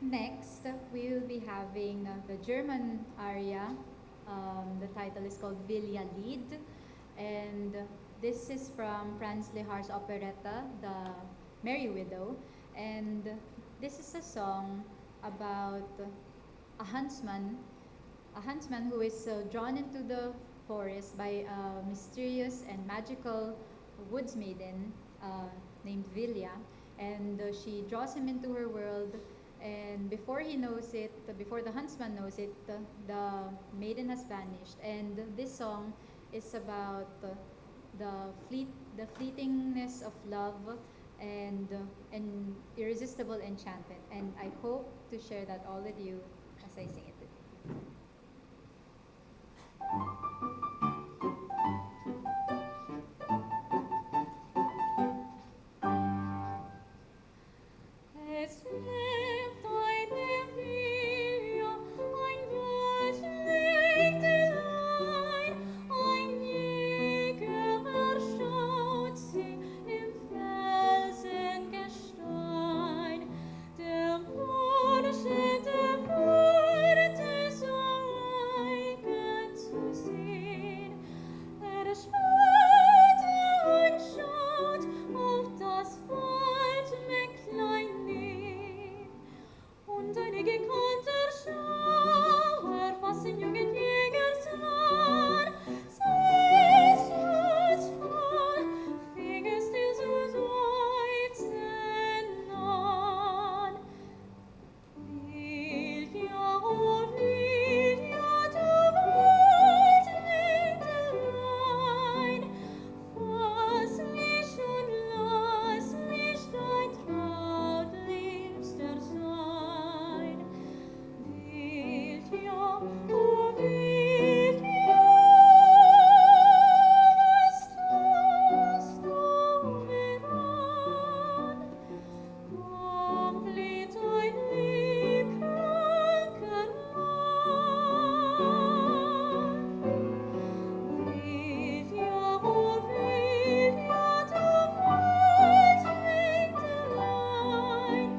Next, we will be having the German aria. The title is called Vilja Lied, and this is from Franz Lehar's operetta, The Merry Widow. And this is a song about a a huntsman who is drawn into the forest by a mysterious and magical woods maiden named Vilja, and she draws him into her world. And before he knows it, before the huntsman knows it, the maiden has vanished. And this song is about the the fleetingness of love and irresistible enchantment. And I hope to share that all with you as I sing it today. Es lebt eine Vilja, ein Waldmägdelein, ein Jäger erschaut sie im Felsengestein. Der Bursche, der wurde so eigen zu sehen. Er schaute und schaut auf das Waldmägdlein nieder. Und eine gekannter Schauer fassen jungen Jägers Haar. Sein Herz voll fing es dir zu seufzen an. Vilja, oh Vilja, du Waldmägdelein, fass mich und lass mich dein Trautliebster sein. Vilja, oh Vilja, was tust du mir an? Komm, flieht ein liebkranker Mann. Vilja, oh Vilja, du Waldmägdelein,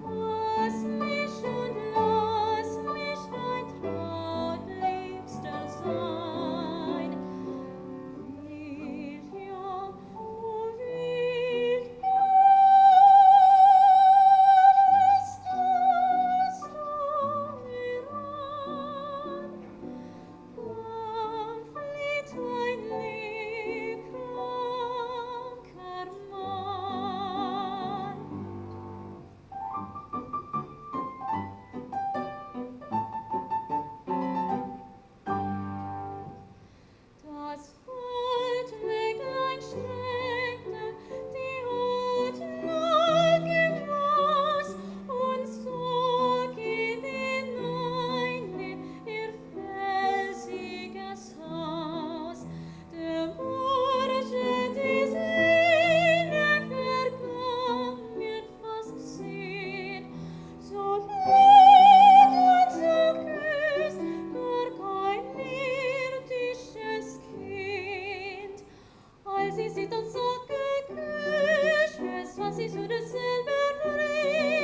fass mich und lass mich dein Trautliebster sein. Vilja, oh Vilja, was tust du mir an? Komm, flieht ein liebkranker Mann. Das Waldmägdlein streckte die Hut nach dem Haus und zog ihn hinein in ihr felsiges Haus. Der Bursche die Seele vergangen fast sehen, so lieb und so küss, gar kein irdisches Kind. Als sie dann so geküsst, was sie zu derselben bringt,